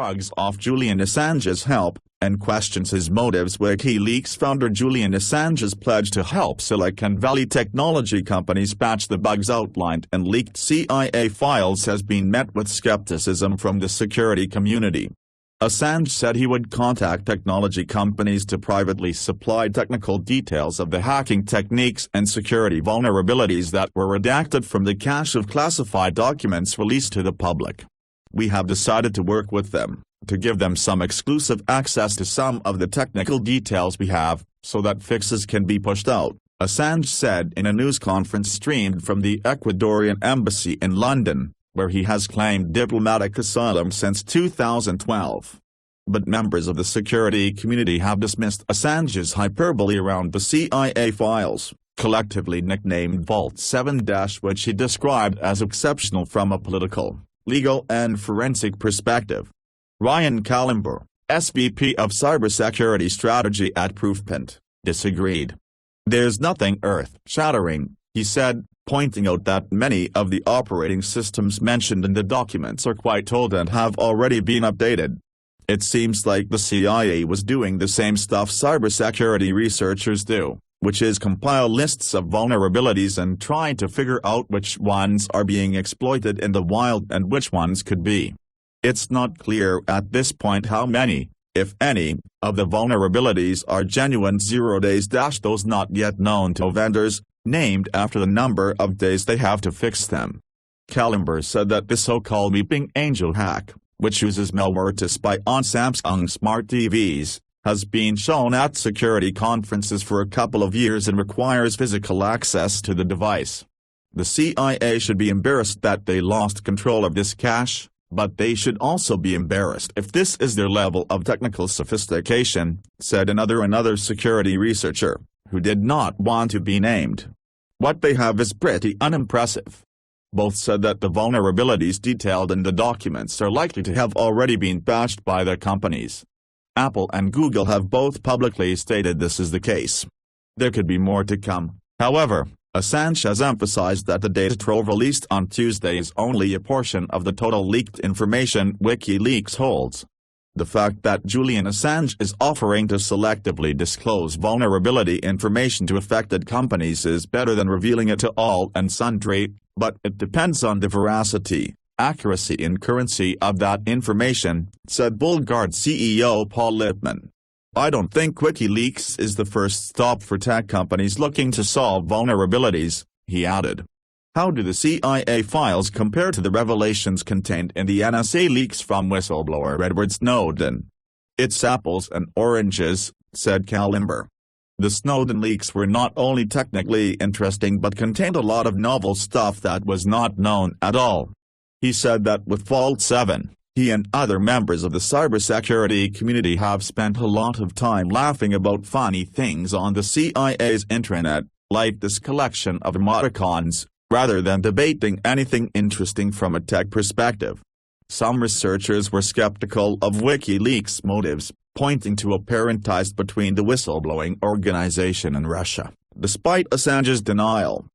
shrugs off Julian Assange's help, and questions his motives. WikiLeaks founder Julian Assange's pledge to help Silicon Valley technology companies patch the bugs outlined in leaked CIA files has been met with skepticism from the security community. Assange said he would contact technology companies to privately supply technical details of the hacking techniques and security vulnerabilities that were redacted from the cache of classified documents released to the public. We have decided to work with them, to give them some exclusive access to some of the technical details we have, so that fixes can be pushed out, Assange said in a news conference streamed from the Ecuadorian embassy in London, where he has claimed diplomatic asylum since 2012. But members of the security community have dismissed Assange's hyperbole around the CIA files, collectively nicknamed Vault 7-, which he described as exceptional from a political, legal and forensic perspective. Ryan Kalimber, SVP of Cybersecurity Strategy at Proofpoint, disagreed. "There's nothing earth-shattering," he said, pointing out that many of the operating systems mentioned in the documents are quite old and have already been updated. "It seems like the CIA was doing the same stuff cybersecurity researchers do, which is compile lists of vulnerabilities and try to figure out which ones are being exploited in the wild and which ones could be. It's not clear at this point how many, if any, of the vulnerabilities are genuine 0 days - those not yet known to vendors, named after the number of days they have to fix them." Kalimber said that the so-called Weeping Angel hack, which uses malware to spy on Samsung smart TVs, has been shown at security conferences for a couple of years and requires physical access to the device. The CIA should be embarrassed that they lost control of this cache, but they should also be embarrassed if this is their level of technical sophistication, said another security researcher, who did not want to be named. "What they have is pretty unimpressive." Both said that the vulnerabilities detailed in the documents are likely to have already been patched by the companies. Apple and Google have both publicly stated this is the case. There could be more to come, however. Assange has emphasized that the data trove released on Tuesday is only a portion of the total leaked information WikiLeaks holds. The fact that Julian Assange is offering to selectively disclose vulnerability information to affected companies is better than revealing it to all and sundry, but it depends on the veracity, accuracy and currency of that information, said Bullguard CEO Paul Lippman. "I don't think WikiLeaks is the first stop for tech companies looking to solve vulnerabilities," he added. How do the CIA files compare to the revelations contained in the NSA leaks from whistleblower Edward Snowden? "It's apples and oranges," said Kalimber. The Snowden leaks were not only technically interesting but contained a lot of novel stuff that was not known at all. He said that with Vault 7, he and other members of the cybersecurity community have spent a lot of time laughing about funny things on the CIA's intranet, like this collection of emoticons, rather than debating anything interesting from a tech perspective. Some researchers were skeptical of WikiLeaks' motives, pointing to apparent ties between the whistleblowing organization and Russia, despite Assange's denial.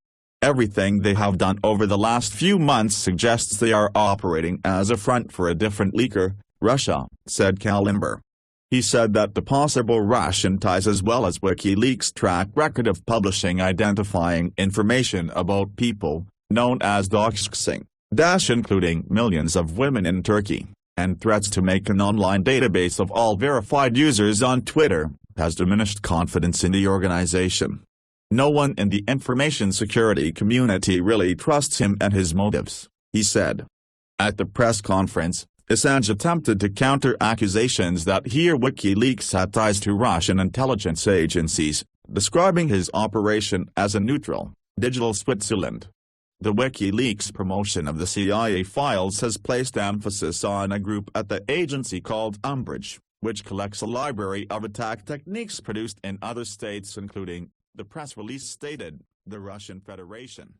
"Everything they have done over the last few months suggests they are operating as a front for a different leaker, Russia," said Kalimber. He said that the possible Russian ties as well as WikiLeaks' track record of publishing identifying information about people, known as doxing, including millions of women in Turkey, and threats to make an online database of all verified users on Twitter, has diminished confidence in the organization. "No one in the information security community really trusts him and his motives," he said. At the press conference, Assange attempted to counter accusations that he or WikiLeaks had ties to Russian intelligence agencies, describing his operation as a neutral, digital Switzerland. The WikiLeaks promotion of the CIA files has placed emphasis on a group at the agency called Umbrage, which collects a library of attack techniques produced in other states including, the press release stated, the Russian Federation.